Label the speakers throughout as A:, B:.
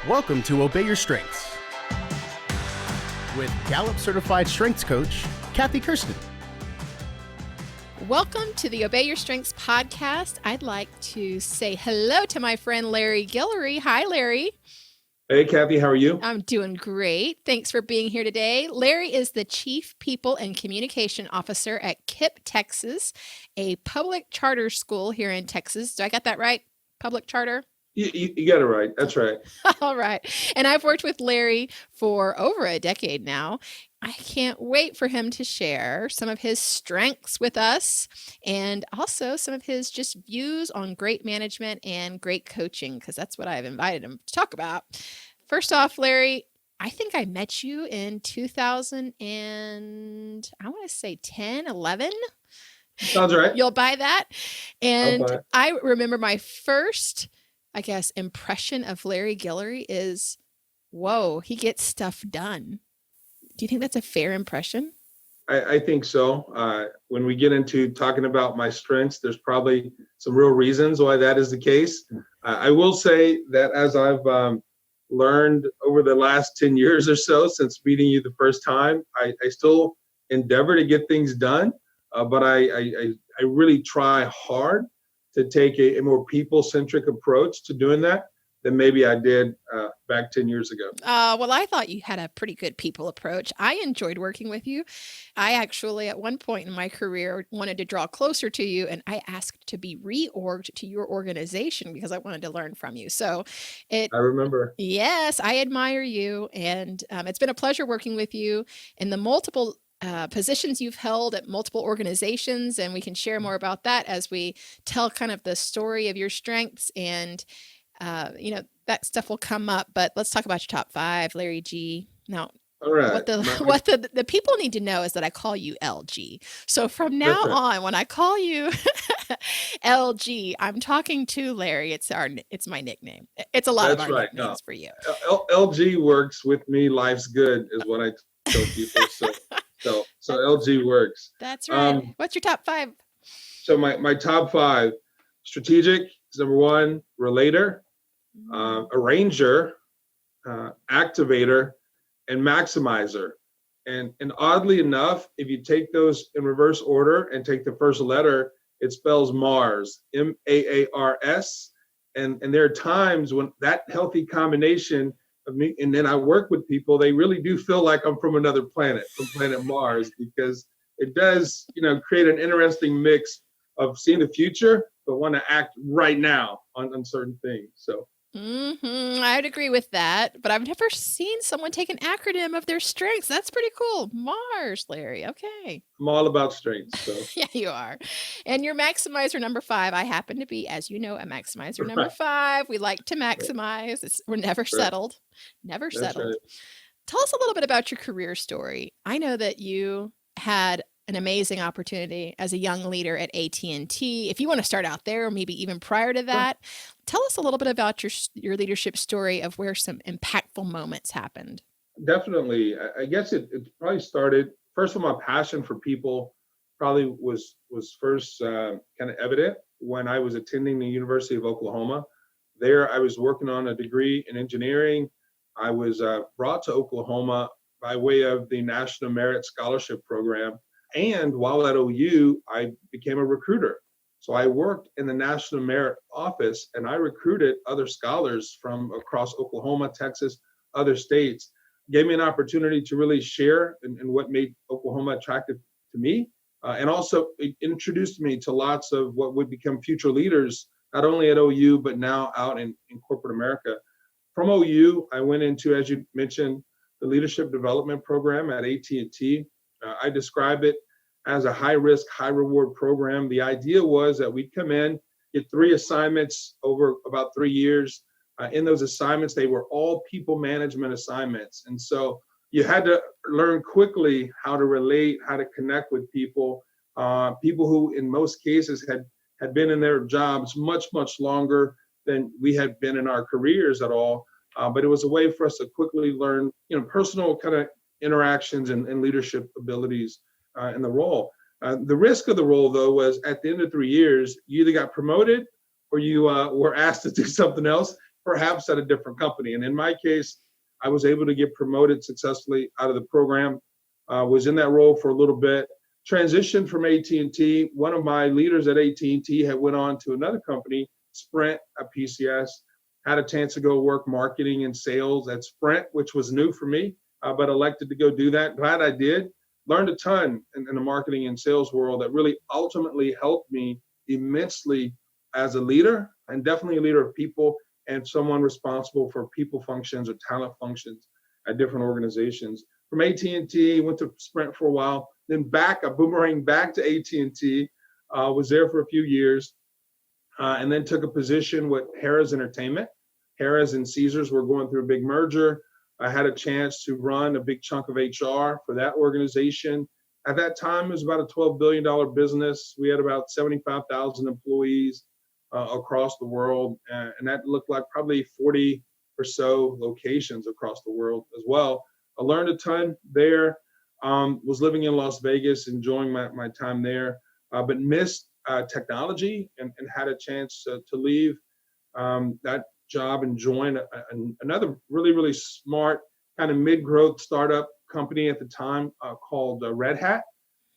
A: Welcome to Obey Your Strengths with Gallup Certified Strengths Coach, Kersten.
B: Welcome to the Obey Your Strengths podcast. I'd like to say hello to my friend Larry Guillory. Hi, Larry.
C: Hey, Kathy, how are you?
B: I'm doing great. Thanks for being here today. Larry is the Chief People and Communication Officer at Kipp Texas, a public charter school here in Texas. Do I got that right? Public charter?
C: You got it right. That's right.
B: All right. And I've worked with Larry for over a decade now. I can't wait for him to share some of his strengths with us and also some of his just views on great management and great coaching, because that's what I've invited him to talk about. First off, Larry, I think I met you in 2000 and I want to say 10, 11.
C: Sounds right.
B: You'll buy that. And I remember my first, impression of Larry Guillory is, whoa, he gets stuff done. Do you think that's a fair impression?
C: I think so. When we get into talking about my strengths, there's probably some real reasons why that is the case. I will say that as I've learned over the last 10 years or so since meeting you the first time, I still endeavor to get things done, but I really try hard to take a more people-centric approach to doing that than maybe I did back 10 years ago.
B: Well, I thought you had a pretty good people approach. I enjoyed working with you. I actually, at one point in my career, wanted to draw closer to you, and I asked to be reorged to your organization because I wanted to learn from you. So
C: I remember.
B: Yes, I admire you, and it's been a pleasure working with you in the multiple positions you've held at multiple organizations, and we can share more about that as we tell kind of the story of your strengths, and that stuff will come up. But let's talk about your top 5, Larry G. Now,
C: all right.
B: What the people need to know is that I call you LG. So from now on, when I call you LG, I'm talking to Larry. It's my nickname. It's a lot of our nicknames for you.
C: LG works with me. Life's good is what I tell people. So LG works.
B: That's right. What's your top 5?
C: So my top 5: strategic is number 1, relator, arranger, activator, and maximizer. And oddly enough, if you take those in reverse order and take the first letter, it spells Mars, M-A-A-R-S. And there are times when that healthy combination of me, and then I work with people, they really do feel like I'm from another planet, from planet Mars, because it does, create an interesting mix of seeing the future, but want to act right now on certain things. So
B: I'd agree with that, but I've never seen someone take an acronym of their strengths. That's pretty cool. Mars, Larry. Okay.
C: I'm all about strengths. So.
B: Yeah, you are. And your maximizer number 5, I happen to be, as you know, a maximizer number 5. We like to maximize. We're never settled. Never settled. Right. Tell us a little bit about your career story. I know that you had an amazing opportunity as a young leader at AT&T. If you want to start out there, or maybe even prior to that, tell us a little bit about your leadership story of where some impactful moments happened.
C: Definitely. I guess it probably started, first of all, my passion for people probably was first kind of evident when I was attending the University of Oklahoma. There, I was working on a degree in engineering. I was brought to Oklahoma by way of the National Merit Scholarship Program. And while at OU, I became a recruiter. So I worked in the National Merit Office, and I recruited other scholars from across Oklahoma, Texas, other states. Gave me an opportunity to really share in what made Oklahoma attractive to me. And also it introduced me to lots of what would become future leaders, not only at OU, but now out in corporate America. From OU, I went into, as you mentioned, the Leadership Development Program at AT&T. I describe it as a high-risk, high-reward program. The idea was that we'd come in, get 3 assignments over about 3 years. In those assignments, they were all people management assignments. And so you had to learn quickly how to relate, how to connect with people, people who in most cases had been in their jobs much, much longer than we had been in our careers at all. But it was a way for us to quickly learn, personal kind of interactions and leadership abilities in the role. The risk of the role, though, was at the end of 3 years, you either got promoted or you were asked to do something else. perhaps at a different company. And in my case, I was able to get promoted successfully out of the program, was in that role for a little bit, transitioned from AT&T. One of my leaders at AT&T had went on to another company, Sprint, a PCS, had a chance to go work marketing and sales at Sprint, which was new for me, but elected to go do that. Glad I did. Learned a ton in the marketing and sales world that really ultimately helped me immensely as a leader, and definitely a leader of people and someone responsible for people functions or talent functions at different organizations. From AT&T, went to Sprint for a while, then a boomerang back to AT&T, was there for a few years, and then took a position with Harrah's Entertainment. Harrah's and Caesars were going through a big merger. I had a chance to run a big chunk of HR for that organization. At that time, it was about a $12 billion business. We had about 75,000 employees across the world, and that looked like probably 40 or so locations across the world as well. I learned a ton there, was living in Las Vegas, enjoying my time there, but missed technology and had a chance to leave that job and join another really, really smart kind of mid-growth startup company at the time called Red Hat.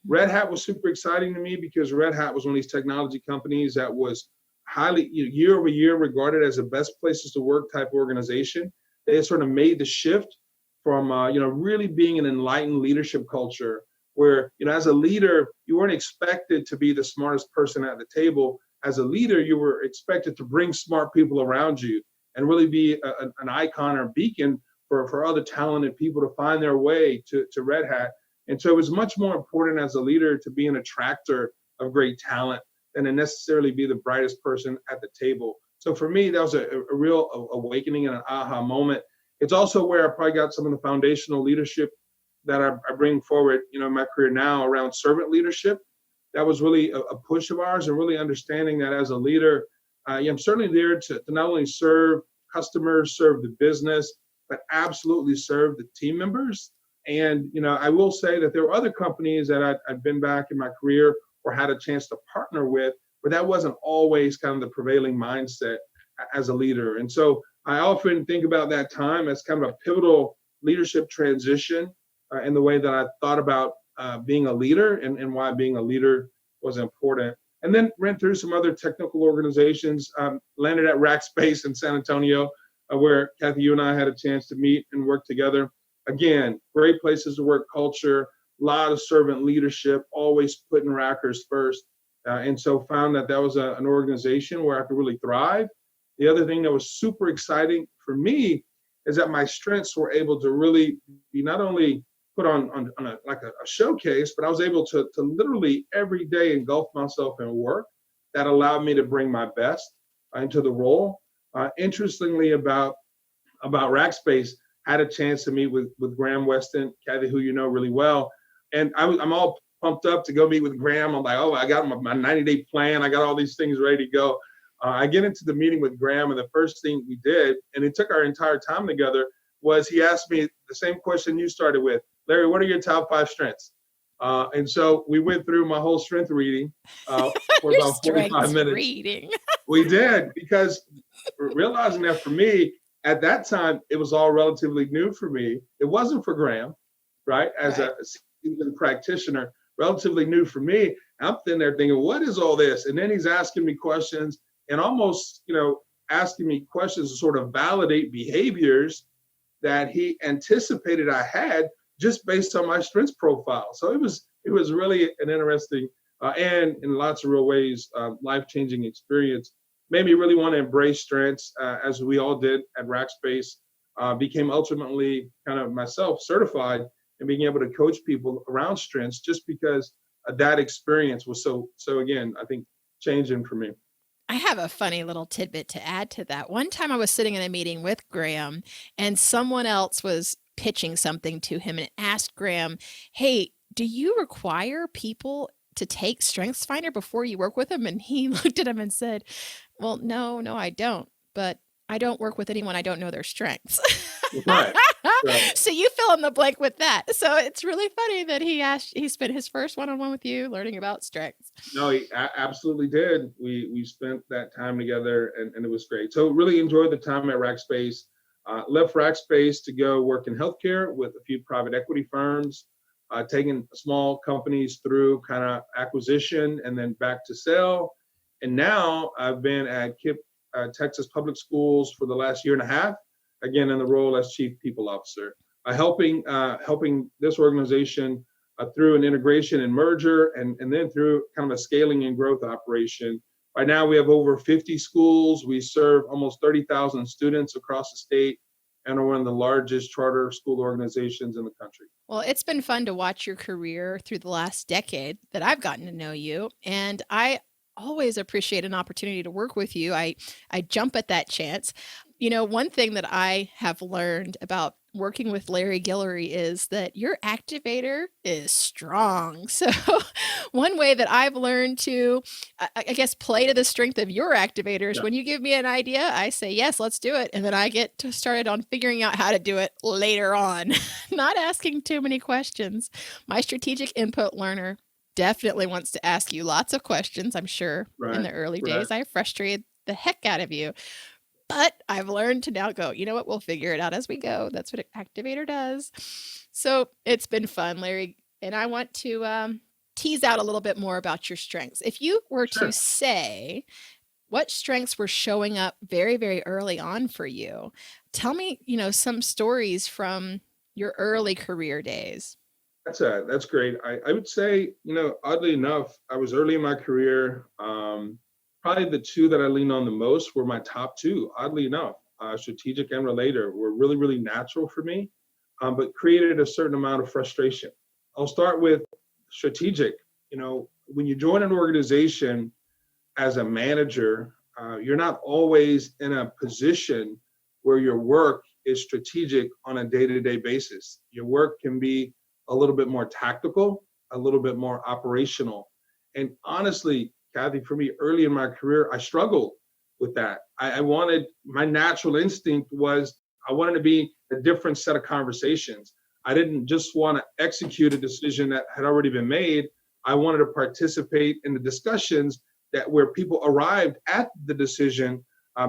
C: Red Hat was super exciting to me because Red Hat was one of these technology companies that was highly, year over year, regarded as the best places to work type organization. They had sort of made the shift from, really being an enlightened leadership culture where, as a leader, you weren't expected to be the smartest person at the table. As a leader, you were expected to bring smart people around you and really be an icon or a beacon for other talented people to find their way to Red Hat. And so it was much more important as a leader to be an attractor of great talent than to necessarily be the brightest person at the table. So for me, that was a real awakening and an aha moment. It's also where I probably got some of the foundational leadership that I bring forward, in my career now around servant leadership. That was really a push of ours, and really understanding that as a leader, I'm certainly there to not only serve customers, serve the business, but absolutely serve the team members. And, I will say that there were other companies that I've been back in my career or had a chance to partner with, but that wasn't always kind of the prevailing mindset as a leader. And so I often think about that time as kind of a pivotal leadership transition in the way that I thought about being a leader and why being a leader was important. And then ran through some other technical organizations, landed at Rackspace in San Antonio, where Kathy, you and I had a chance to meet and work together. Again, great places to work culture, a lot of servant leadership, always putting Rackers first. And so found that was an organization where I could really thrive. The other thing that was super exciting for me is that my strengths were able to really be not only put on a showcase, but I was able to literally every day engulf myself in work that allowed me to bring my best into the role. Interestingly, about Rackspace, I had a chance to meet with Graham Weston, Kathy, who you know really well, and I'm all pumped up to go meet with Graham. I'm like, I got my 90-day plan. I got all these things ready to go. I get into the meeting with Graham, and the first thing we did, and it took our entire time together, was he asked me the same question you started with. Larry, what are your top 5 strengths? And so we went through my whole strength reading for about 45 minutes.
B: Reading.
C: We did, because realizing that for me, at that time, it was all relatively new for me. It wasn't for Graham, right? As a seasoned practitioner, relatively new for me. I'm sitting there thinking, what is all this? And then he's asking me questions and almost, asking me questions to sort of validate behaviors that he anticipated I had just based on my strengths profile. So it was really an interesting and in lots of real ways, life-changing experience. Made me really want to embrace strengths, as we all did at Rackspace. Became ultimately kind of myself certified and being able to coach people around strengths just because that experience was so again, I think, changing for me.
B: I have a funny little tidbit to add to that. One time I was sitting in a meeting with Graham and someone else was pitching something to him and asked Graham, hey, do you require people to take StrengthsFinder before you work with them? And he looked at him and said, well, no, I don't. But I don't work with anyone I don't know their strengths.
C: Right. Right.
B: So you fill in the blank with that. So it's really funny that he spent his first one-on-one with you learning about strengths.
C: No, he absolutely did. We spent that time together, and it was great. So really enjoyed the time at Rackspace. Left Rackspace to go work in healthcare with a few private equity firms, taking small companies through kind of acquisition and then back to sell. And now I've been at Kipp Texas Public Schools for the last year and a half, again in the role as Chief People Officer, helping this organization through an integration and merger, and then through kind of a scaling and growth operation. Right now, we have over 50 schools. We serve almost 30,000 students across the state and are one of the largest charter school organizations in the country.
B: Well, it's been fun to watch your career through the last decade that I've gotten to know you. And I always appreciate an opportunity to work with you. I jump at that chance. You know, one thing that I have learned about working with Larry Guillory is that your activator is strong. So one way that I've learned to, I guess, play to the strength of your activators, when you give me an idea, I say, yes, let's do it. And then I get started on figuring out how to do it later on, not asking too many questions. My strategic input learner definitely wants to ask you lots of questions, I'm sure. In the early days, I frustrated the heck out of you. But I've learned to now go, you know what, we'll figure it out as we go. That's what an activator does. So it's been fun, Larry. And I want to tease out a little bit more about your strengths. If you were to say what strengths were showing up very, very early on for you, tell me, you know, some stories from your early career days.
C: That's great. I would say, you know, oddly enough, I was early in my career. Probably the two that I leaned on the most were my top two, oddly enough. Strategic and Relator were really, really natural for me, but created a certain amount of frustration. I'll start with strategic. You know, when you join an organization as a manager, you're not always in a position where your work is strategic on a day-to-day basis. Your work can be a little bit more tactical, a little bit more operational. And honestly, Kathy, for me, early in my career, I struggled with that. I wanted, my natural instinct was I wanted to be a different set of conversations. I didn't just want to execute a decision that had already been made. I wanted to participate in the discussions that where people arrived at the decision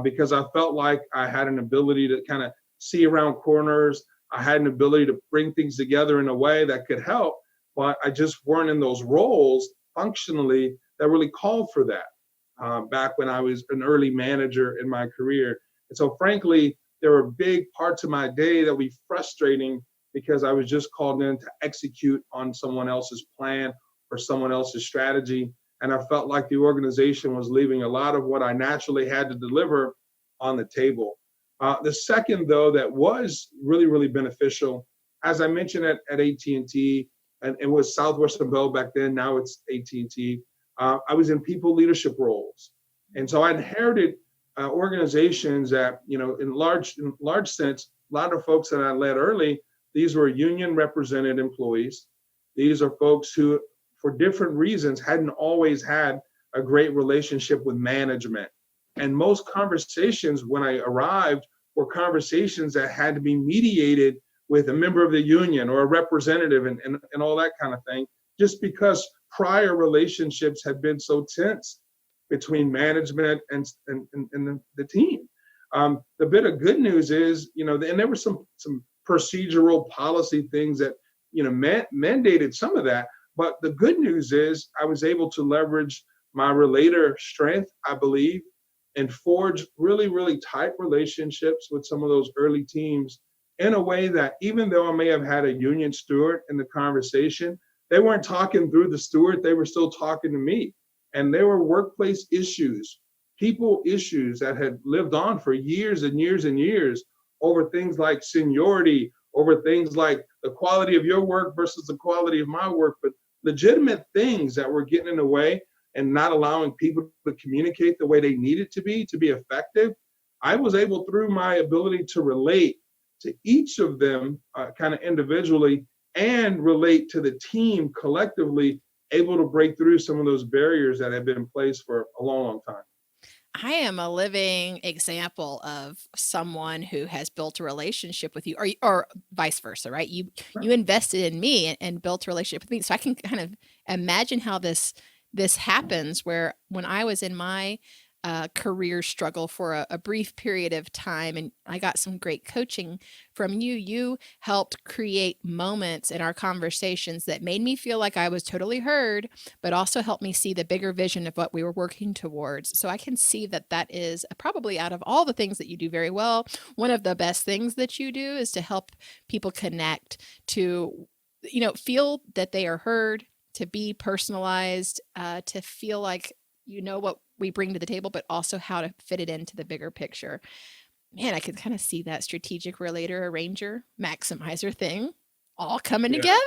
C: because I felt like I had an ability to kind of see around corners. I had an ability to bring things together in a way that could help, but I just weren't in those roles functionally that really called for that back when I was an early manager in my career. And so frankly, there were big parts of my day that would be frustrating because I was just called in to execute on someone else's plan or someone else's strategy. And I felt like the organization was leaving a lot of what I naturally had to deliver on the table. The second, though, that was really, really beneficial, as I mentioned at AT&T, and it was Southwestern Bell back then, now it's AT&T, I was in people leadership roles. And so I inherited organizations that, you know, in large sense, a lot of folks that I led early, these were union represented employees. These are folks who, for different reasons, hadn't always had a great relationship with management. And most conversations when I arrived were conversations that had to be mediated with a member of the union or a representative and all that kind of thing, just because prior relationships had been so tense between management and the team. The bit of good news is, you know, and there were some procedural policy things that, you know, mandated some of that. But the good news is I was able to leverage my Relator strength, I believe, and forge really, really tight relationships with some of those early teams in a way that even though I may have had a union steward in the conversation, they weren't talking through the steward, they were still talking to me. And there were workplace issues, people issues that had lived on for years and years and years over things like seniority, over things like the quality of your work versus the quality of my work, but legitimate things that were getting in the way and not allowing people to communicate the way they needed to be effective. I was able, through my ability to relate to each of them kind of individually and relate to the team collectively, able to break through some of those barriers that have been in place for a long, long time.
B: I am a living example of someone who has built a relationship with you, or vice versa, right? You invested in me and built a relationship with me. So I can kind of imagine how this happens, where when I was in my career struggle for a brief period of time, and I got some great coaching from you. You helped create moments in our conversations that made me feel like I was totally heard, but also helped me see the bigger vision of what we were working towards. So I can see that that is probably, out of all the things that you do very well, one of the best things that you do is to help people connect, to, feel that they are heard, to be personalized, to feel like what we bring to the table, but also how to fit it into the bigger picture. Man, I could kind of see that strategic relator, arranger, maximizer thing all coming together.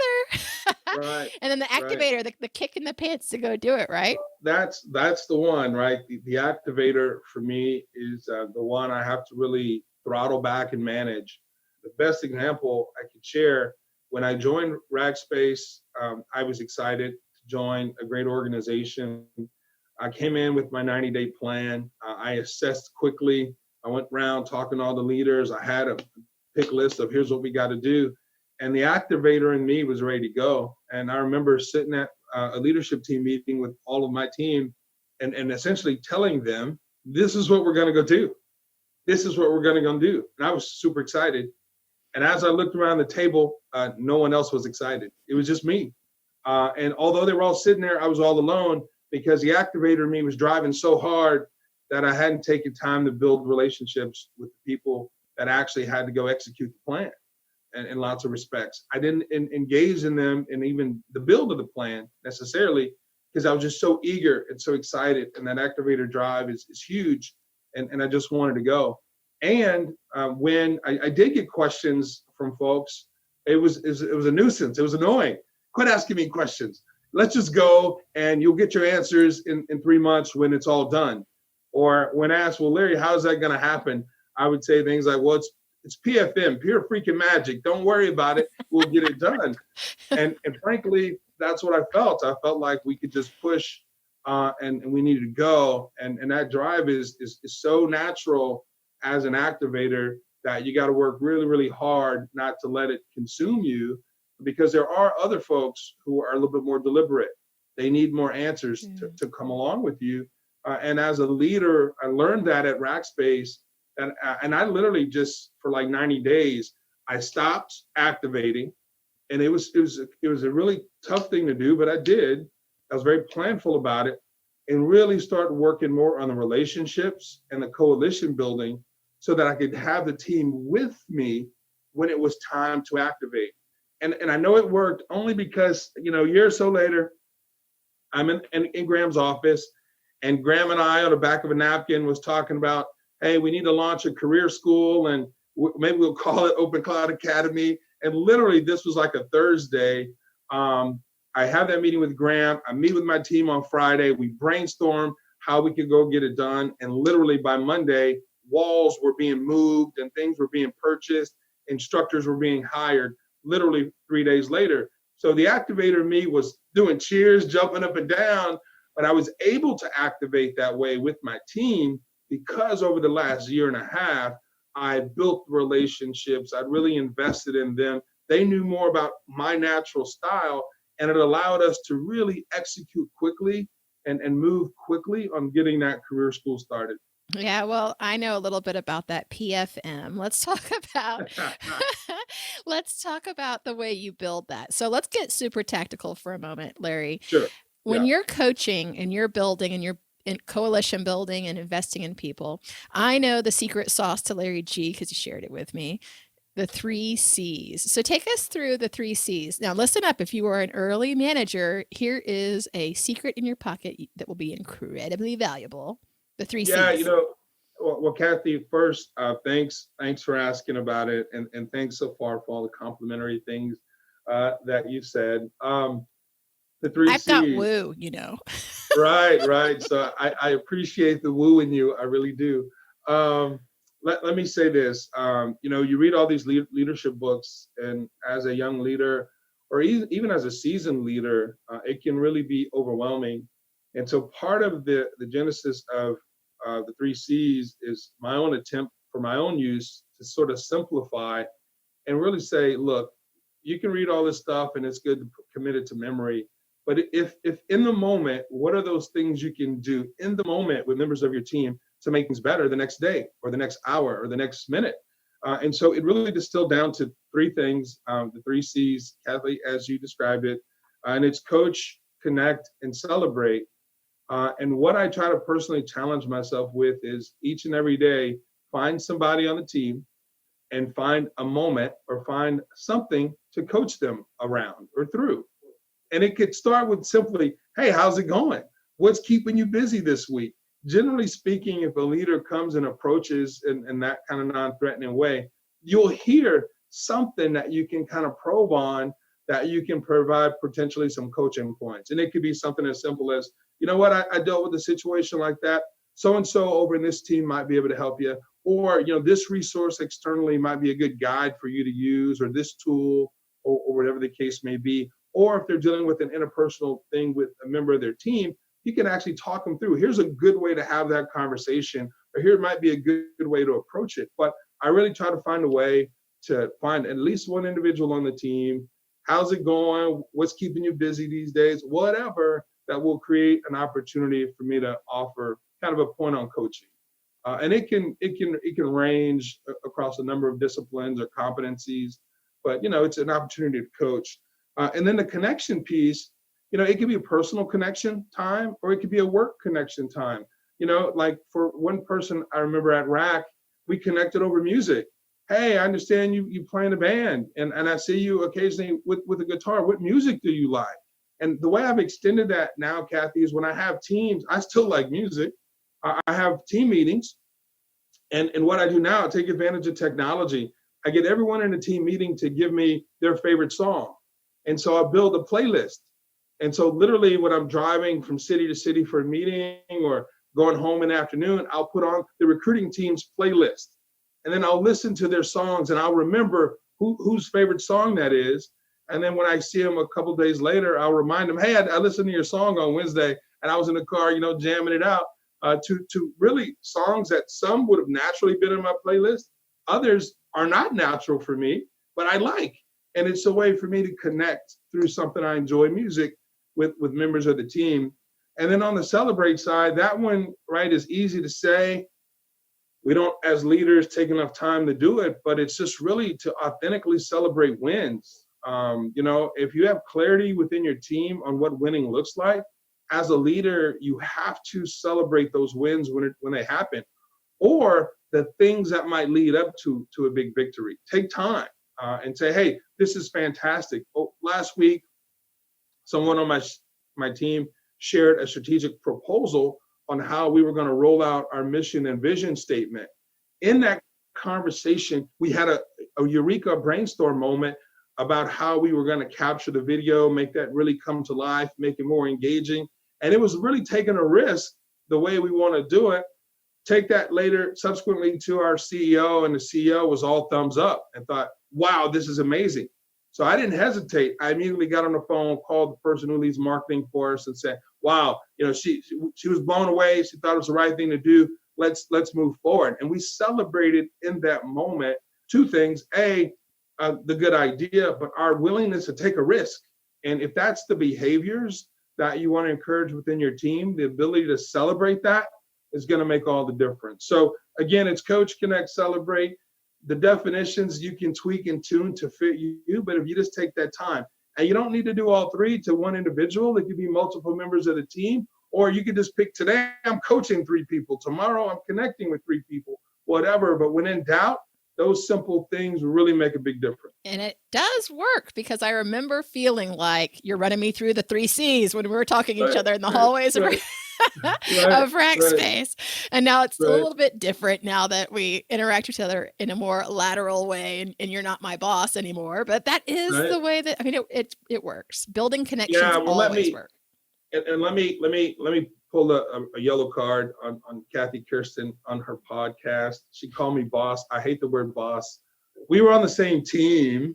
C: Right.
B: And then the activator, the kick in the pants to go do it, right?
C: That's the one, right? The activator for me is the one I have to really throttle back and manage. The best example I could share, when I joined Rackspace, I was excited to join a great organization. I came in with my 90-day plan. I assessed quickly. I went around talking to all the leaders. I had a pick list of here's what we got to do. And the activator in me was ready to go. And I remember sitting at a leadership team meeting with all of my team and essentially telling them, this is what we're going to go do. This is what we're going to go do. And I was super excited. And as I looked around the table, no one else was excited. It was just me. And although they were all sitting there, I was all alone because the activator in me was driving so hard that I hadn't taken time to build relationships with the people that actually had to go execute the plan. In lots of respects, I didn't engage in them in even the build of the plan necessarily because I was just so eager and so excited. And that activator drive is huge. And I just wanted to go. And when I did get questions from folks, it was a nuisance. It was annoying. Quit asking me questions. Let's just go and you'll get your answers in 3 months when it's all done. Or when asked, well, Larry, how's that going to happen? I would say things like, well, it's PFM, pure freaking magic. Don't worry about it. We'll get it done. And frankly, that's what I felt. I felt like we could just push and we needed to go. And that drive is so natural as an activator that you got to work really, really hard not to let it consume you, because there are other folks who are a little bit more deliberate. They need more answers to come along with you. And as a leader, I learned that at Rackspace. And I literally just for like 90 days, I stopped activating, and it was a really tough thing to do, but I did. I was very planful about it, and really started working more on the relationships and the coalition building, so that I could have the team with me when it was time to activate. And I know it worked only because a year or so later, I'm in Graham's office, and Graham and I on the back of a napkin was talking about, hey, we need to launch a career school, and maybe we'll call it Open Cloud Academy. And literally, this was like a Thursday. I have that meeting with Graham. I meet with my team on Friday. We brainstorm how we could go get it done. And literally by Monday, walls were being moved and things were being purchased. Instructors were being hired literally 3 days later. So the activator in me was doing cheers, jumping up and down, but I was able to activate that way with my team because over the last year and a half, I built relationships. I really invested in them. They knew more about my natural style, and it allowed us to really execute quickly and move quickly on getting that career school started.
B: Yeah, well, I know a little bit about that PFM. Let's talk about the way you build that. So let's get super tactical for a moment, Larry.
C: Sure.
B: When you're coaching and you're building and you're in coalition building and investing in people, I know the secret sauce to Larry G because you shared it with me, the 3 C's. So take us through the 3 C's. Now listen up. If you are an early manager, here is a secret in your pocket that will be incredibly valuable. The 3 C's.
C: Yeah, well, Kathy, first, thanks for asking about it. And thanks so far for all the complimentary things that you said. The 3
B: I've
C: C's.
B: got woo,
C: Right. So I appreciate the woo in you. I really do. Let me say this. You read all these leadership books, and as a young leader, or even as a seasoned leader, it can really be overwhelming. And so part of the genesis of the 3 C's is my own attempt for my own use to sort of simplify and really say, look, you can read all this stuff and it's good to commit it to memory. But if in the moment, what are those things you can do in the moment with members of your team to make things better the next day or the next hour or the next minute? And so it really distilled down to 3 things, the 3 C's, Kathy, as you described it. And it's coach, connect, and celebrate. And what I try to personally challenge myself with is each and every day, find somebody on the team and find a moment or find something to coach them around or through. And it could start with simply, hey, how's it going? What's keeping you busy this week? Generally speaking, if a leader comes and approaches in that kind of non-threatening way, you'll hear something that you can kind of probe on, that you can provide potentially some coaching points. And it could be something as simple as, you know what, I dealt with a situation like that. So-and-so over in this team might be able to help you. Or, this resource externally might be a good guide for you to use, or this tool, or whatever the case may be. Or if they're dealing with an interpersonal thing with a member of their team, you can actually talk them through. Here's a good way to have that conversation, or here might be a good way to approach it. But I really try to find a way to find at least one individual on the team. How's it going? What's keeping you busy these days? Whatever that will create an opportunity for me to offer kind of a point on coaching. And it can range across a number of disciplines or competencies, but it's an opportunity to coach. And then the connection piece, it could be a personal connection time, or it could be a work connection time. Like for one person, I remember at RAC, we connected over music. Hey, I understand you play in a band, and I see you occasionally with a guitar. What music do you like? And the way I've extended that now, Kathy, is when I have teams, I still like music. I have team meetings, and what I do now, I take advantage of technology. I get everyone in a team meeting to give me their favorite song. And so I build a playlist. And so literally when I'm driving from city to city for a meeting or going home in the afternoon, I'll put on the recruiting team's playlist. And then I'll listen to their songs and I'll remember whose favorite song that is. And then when I see them a couple of days later, I'll remind them, hey, I listened to your song on Wednesday and I was in the car, jamming it out to really songs that some would have naturally been in my playlist. Others are not natural for me, but I like. And it's a way for me to connect through something I enjoy, music, with members of the team. And then on the celebrate side, that one, right, is easy to say. We don't, as leaders, take enough time to do it, but it's just really to authentically celebrate wins. If you have clarity within your team on what winning looks like, as a leader, you have to celebrate those wins when they happen, or the things that might lead up to a big victory. Take time and say, hey, this is fantastic. Oh, last week, someone on my team shared a strategic proposal on how we were going to roll out our mission and vision statement. In that conversation, we had a eureka brainstorm moment about how we were going to capture the video, make that really come to life, make it more engaging. And it was really taking a risk the way we want to do it. Take that later, subsequently to our CEO, and the CEO was all thumbs up and thought, wow, this is amazing. So I didn't hesitate. I immediately got on the phone, called the person who leads marketing for us and said, wow, she was blown away. She thought it was the right thing to do. Let's move forward. And we celebrated in that moment 2 things. A, the good idea, but our willingness to take a risk. And if that's the behaviors that you want to encourage within your team, the ability to celebrate that is going to make all the difference. So again, it's coach, connect, celebrate. The definitions you can tweak and tune to fit you, but if you just take that time, and you don't need to do all 3 to one individual, it could be multiple members of the team, or you could just pick, today I'm coaching 3 people, tomorrow I'm connecting with 3 people, whatever. But when in doubt, those simple things really make a big difference.
B: And it does work, because I remember feeling like you're running me through the 3 C's when we were talking to each other in the hallways of rack space. And now it's a little bit different now that we interact with each other in a more lateral way, and you're not my boss anymore. But that is the way that, it works. Building connections always work.
C: And let me pull a yellow card on Kathy Kersten on her podcast. She called me boss. I hate the word boss. We were on the same team,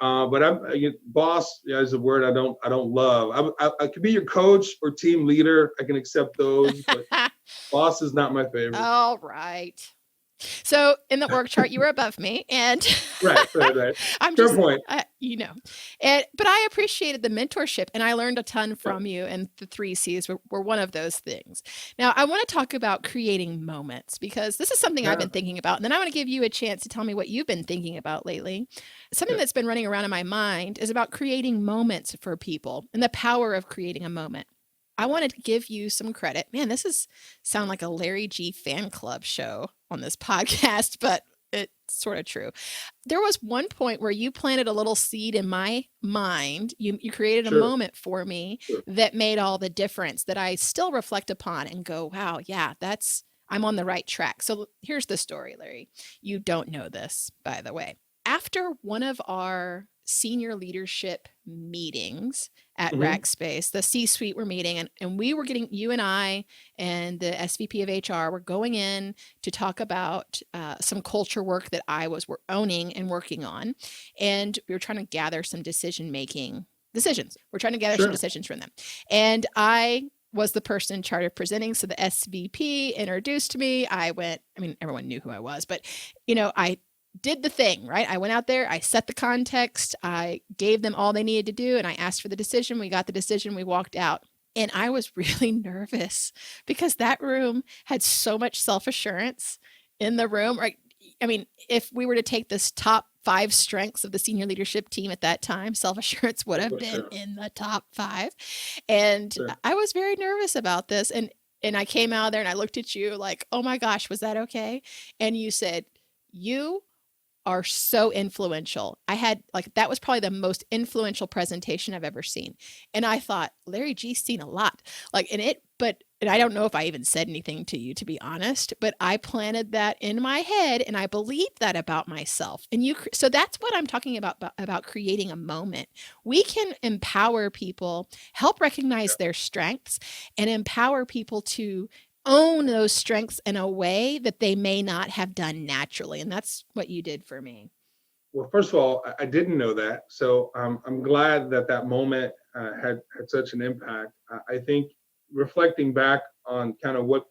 C: But boss is a word I don't love. I could be your coach or team leader. I can accept those, but boss is not my favorite.
B: All right. So in the org chart, you were above me, and
C: right.
B: I'm
C: Fair
B: just,
C: point.
B: but I appreciated the mentorship, and I learned a ton from you. And the 3 C's were one of those things. Now, I want to talk about creating moments, because this is something I've been thinking about, and then I want to give you a chance to tell me what you've been thinking about lately. Something that's been running around in my mind is about creating moments for people and the power of creating a moment. I wanted to give you some credit. Man, this sound like a Larry G fan club show on this podcast, but it's sort of true. There was one point where you planted a little seed in my mind. You created a moment for me that made all the difference, that I still reflect upon and go, wow, yeah, I'm on the right track. So here's the story, Larry. You don't know this, by the way. After one of our senior leadership meetings at Rackspace, the C-suite were meeting, and we were you and I and the SVP of HR were going in to talk about some culture work that I was owning and working on. And we were trying to gather some decisions. We're trying to gather some decisions from them. And I was the person in charge of presenting. So the SVP introduced me. Everyone knew who I was, but I did the thing, right? I went out there, I set the context, I gave them all they needed to do, and I asked for the decision. We got the decision, we walked out. And I was really nervous because that room had so much self-assurance in the room, right? If we were to take this top 5 strengths of the senior leadership team at that time, self-assurance would have been in the top 5. And I was very nervous about this. And I came out there and I looked at you like, oh my gosh, was that okay? And you said, you are so influential. That was probably the most influential presentation I've ever seen. And I thought, Larry G's seen a lot. And I don't know if I even said anything to you, to be honest, but I planted that in my head and I believed that about myself. And so that's what I'm talking about creating a moment. We can empower people, help recognize their strengths, and empower people to own those strengths in a way that they may not have done naturally. And that's what you did for me.
C: Well, first of all, I didn't know that. So I'm glad that moment had such an impact. I think reflecting back on kind of what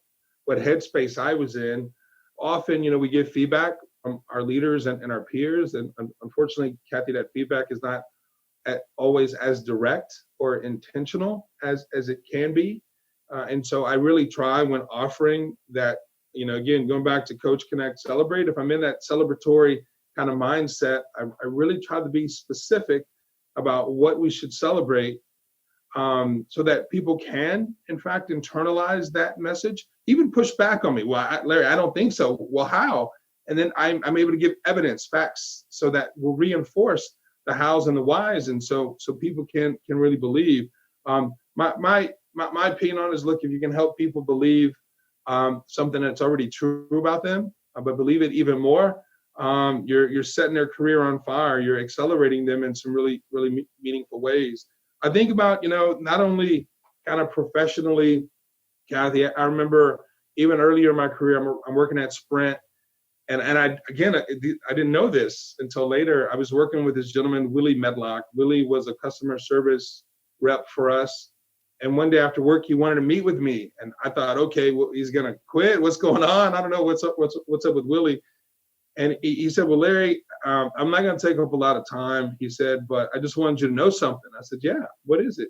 C: headspace I was in, often, we give feedback from our leaders and our peers. And unfortunately, Kathy, that feedback is not always as direct or intentional as it can be. And so I really try when offering that, again, going back to Coach Connect Celebrate, if I'm in that celebratory kind of mindset, I really try to be specific about what we should celebrate so that people can, in fact, internalize that message, even push back on me. Well, Larry, I don't think so. Well, how? And then I'm able to give evidence, facts, so that will reinforce the hows and the whys. And so people can really believe. My opinion on it is, look, if you can help people believe something that's already true about them, but believe it even more, you're setting their career on fire. You're accelerating them in some really, really meaningful ways. I think about, not only kind of professionally, Kathy, I remember even earlier in my career, I'm working at Sprint. And I didn't know this until later. I was working with this gentleman, Willie Medlock. Willie was a customer service rep for us. And one day after work, he wanted to meet with me. And I thought, okay, well, he's going to quit. What's going on? I don't know what's up with Willie. And he said, well, Larry, I'm not going to take up a lot of time. He said, but I just wanted you to know something. I said, yeah, what is it?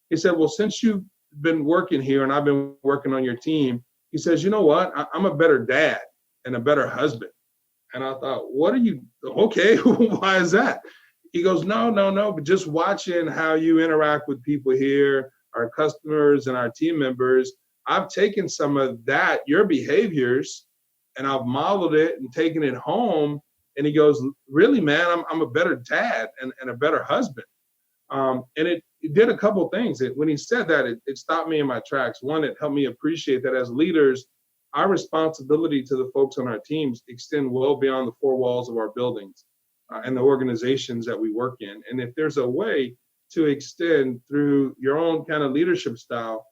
C: He said, well, since you've been working here and I've been working on your team, he says, you know what? I'm a better dad and a better husband. And I thought, what are you? Okay, why is that? He goes, no, but just watching how you interact with people here, our customers and our team members, I've taken some of that, your behaviors, and I've modeled it and taken it home. And he goes, really, man, I'm a better dad and a better husband. And it did a couple of things. When he said that, it stopped me in my tracks. One, it helped me appreciate that as leaders, our responsibility to the folks on our teams extend well beyond the 4 walls of our buildings and the organizations that we work in. And if there's a way to extend through your own kind of leadership style,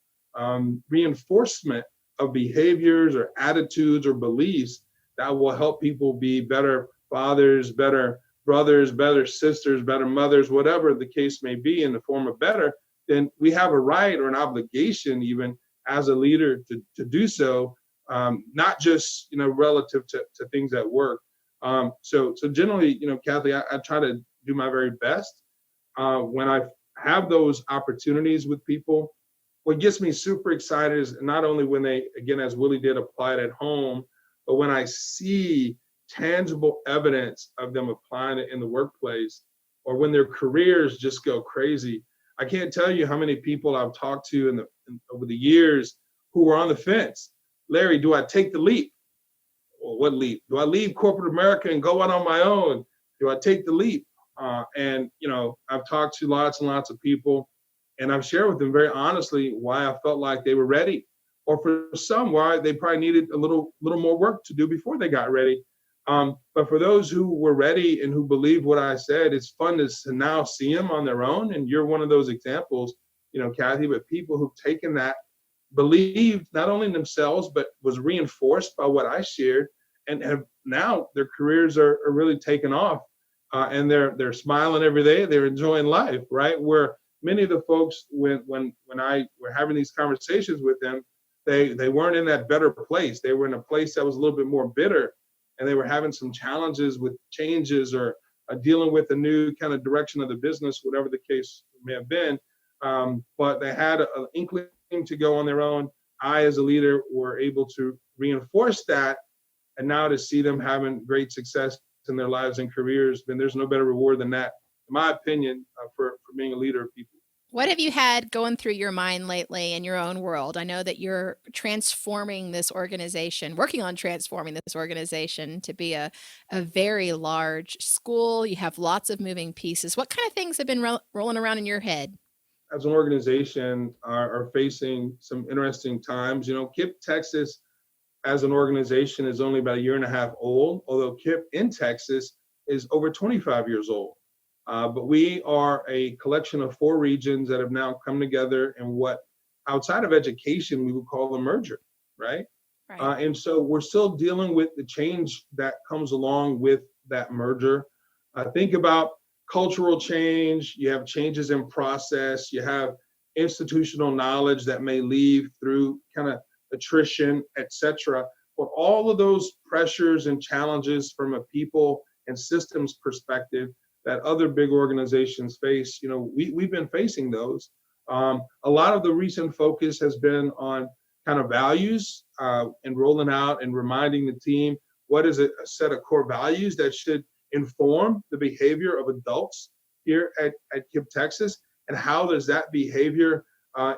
C: reinforcement of behaviors or attitudes or beliefs that will help people be better fathers, better brothers, better sisters, better mothers, whatever the case may be in the form of better, then we have a right or an obligation even as a leader to do so, not just, relative to things at work. So generally, Kathy, I try to do my very best when I have those opportunities with people. What gets me super excited is not only when they, again, as Willie did, apply it at home, but when I see tangible evidence of them applying it in the workplace, or when their careers just go crazy. I can't tell you how many people I've talked to over the years who were on the fence. Larry, do I take the leap? Well, what leap? Do I leave corporate America and go out on my own? Do I take the leap? And I've talked to lots and lots of people, and I've shared with them very honestly why I felt like they were ready, or for some why they probably needed a little more work to do before they got ready. But for those who were ready and who believed what I said, it's fun to now see them on their own. And you're one of those examples, Kathy, but people who've taken that, believed not only in themselves, but was reinforced by what I shared, and have now their careers are really taking off. And they're smiling every day. They're enjoying life, right? Where many of the folks, when I were having these conversations with them, they weren't in that better place. They were in a place that was a little bit more bitter, and they were having some challenges with changes or dealing with a new kind of direction of the business, whatever the case may have been. But they had an inkling to go on their own. I, as a leader, were able to reinforce that, and now to see them having great success in their lives and careers, then there's no better reward than that, in my opinion, for being a leader of people.
B: What have you had going through your mind lately in your own world? I know that you're transforming this organization, working on transforming this organization to be a very large school. You have lots of moving pieces. What kind of things have been rolling around in your head?
C: As an organization, are facing some interesting times. Kipp Texas, as an organization, is only about a year and a half old, although Kipp in Texas is over 25 years old. But we are a collection of 4 regions that have now come together in what, outside of education, we would call a merger, right? And so we're still dealing with the change that comes along with that merger. Think about cultural change. You have changes in process. You have institutional knowledge that may leave through kind of attrition, et cetera. But all of those pressures and challenges from a people and systems perspective that other big organizations face, we've been facing those. A lot of the recent focus has been on kind of values and rolling out and reminding the team what is a set of core values that should inform the behavior of adults here at Kipp Texas, and how does that behavior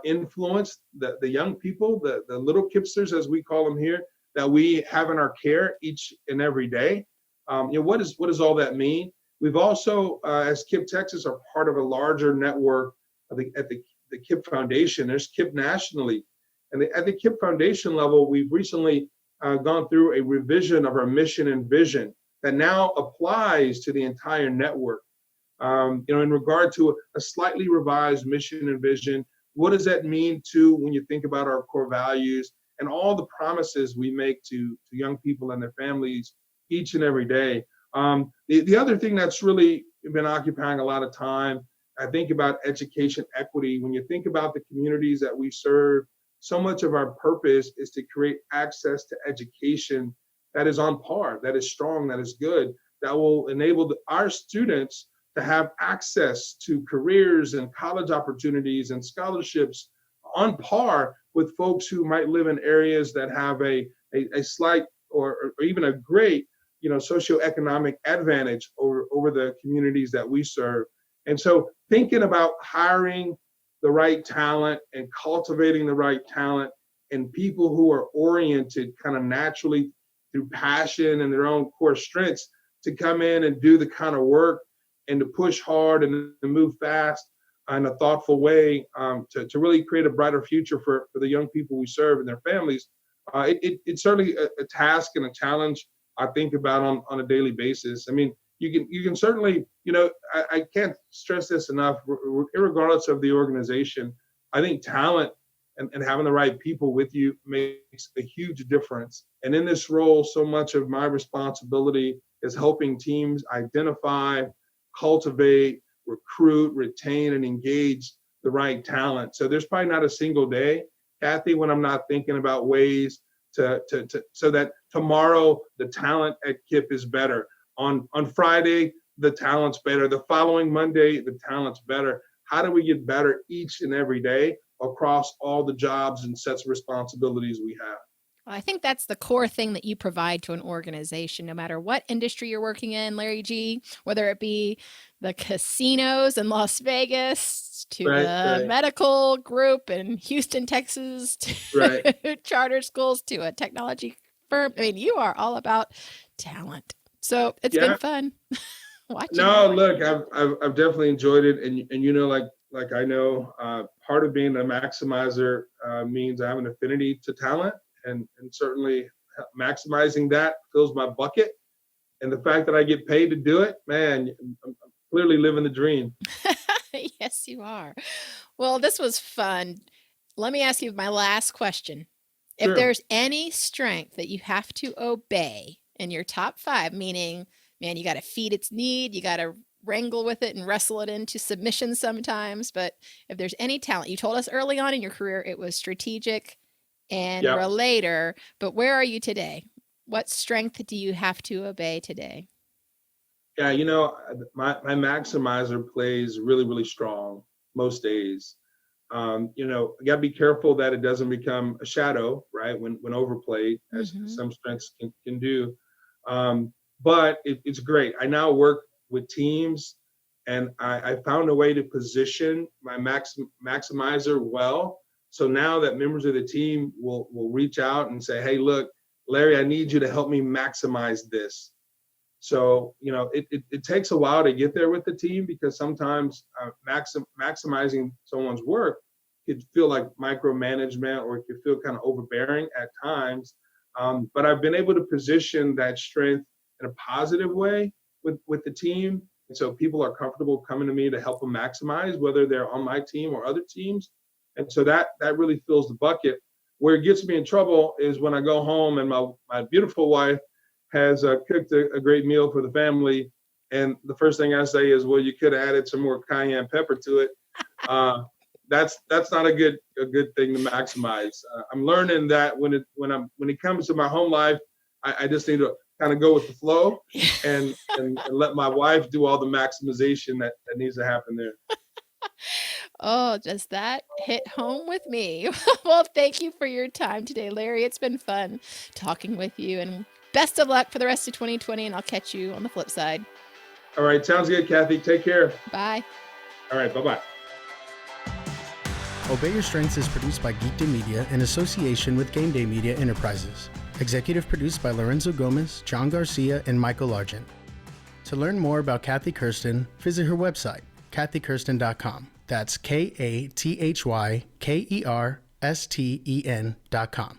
C: influence the young people, the little Kippsters, as we call them here, that we have in our care each and every day. What does all that mean? We've also, as Kipp Texas, are part of a larger network at the Kipp Foundation. There's Kipp nationally. And at the Kipp Foundation level, we've recently gone through a revision of our mission and vision that now applies to the entire network. In regard to a slightly revised mission and vision, what does that mean when you think about our core values and all the promises we make to young people and their families each and every day? The other thing that's really been occupying a lot of time, I think about education equity. When you think about the communities that we serve, so much of our purpose is to create access to education that is on par, that is strong, that is good, that will enable our students to have access to careers and college opportunities and scholarships on par with folks who might live in areas that have a slight or even a great socioeconomic advantage over the communities that we serve. And so thinking about hiring the right talent and cultivating the right talent and people who are oriented kind of naturally through passion and their own core strengths to come in and do the kind of work and to push hard and to move fast in a thoughtful way to really create a brighter future for the young people we serve and their families. It's certainly a task and a challenge I think about on a daily basis. I mean, you can certainly, I can't stress this enough, regardless of the organization. I think talent and having the right people with you makes a huge difference. And in this role, so much of my responsibility is helping teams identify, cultivate, recruit, retain, and engage the right talent. So there's probably not a single day, Kathy, when I'm not thinking about ways to so that tomorrow the talent at Kipp is better. On Friday, the talent's better. The following Monday, the talent's better. How do we get better each and every day across all the jobs and sets of responsibilities we have?
B: Well, I think that's the core thing that you provide to an organization, no matter what industry you're working in, Larry G., whether it be the casinos in Las Vegas to the medical group in Houston, Texas, to charter schools, to a technology firm. I mean, you are all about talent. So it's been fun watching.
C: No, look, I've definitely enjoyed it. And you know, like I know part of being a maximizer means I have an affinity to talent. And certainly maximizing that fills my bucket. And the fact that I get paid to do it, man, I'm clearly living the dream.
B: Yes, you are. Well, this was fun. Let me ask you my last question.
C: Sure.
B: If there's any strength that you have to obey in your top 5, meaning, man, you got to feed its need, you got to wrangle with it and wrestle it into submission sometimes. But if there's any talent, you told us early on in your career, it was strategic and Relator, but where are you today? What strength do you have to obey today?
C: Yeah, you know, my maximizer plays really, really strong most days. You know, you got to be careful that it doesn't become a shadow, right? When overplayed, as some strengths can do. But it's great. I now work with teams, and I found a way to position my maximizer well. So now that members of the team will reach out and say, hey, look, Larry, I need you to help me maximize this. So, you know, it takes a while to get there with the team, because sometimes maximizing someone's work could feel like micromanagement, or it could feel kind of overbearing at times. But I've been able to position that strength in a positive way with the team. And so people are comfortable coming to me to help them maximize, whether they're on my team or other teams. And so that really fills the bucket. Where it gets me in trouble is when I go home and my beautiful wife has cooked a great meal for the family. And the first thing I say is, well, you could have added some more cayenne pepper to it. That's not a good thing to maximize. I'm learning that when it comes to my home life, I just need to kind of go with the flow and let my wife do all the maximization that needs to happen there.
B: Oh, does that hit home with me? Well, thank you for your time today, Larry. It's been fun talking with you, and best of luck for the rest of 2020, and I'll catch you on the flip side.
C: All right. Sounds good, Kathy. Take care.
B: Bye.
C: All right. Bye-bye.
A: Obey Your Strengths is produced by Geekdom Media in association with Gameday Media Enterprises. Executive produced by Lorenzo Gomez, John Garcia, and Michael Argent. To learn more about Kathy Kersten, visit her website, kathykersten.com. That's KATHYKERSTEN.com.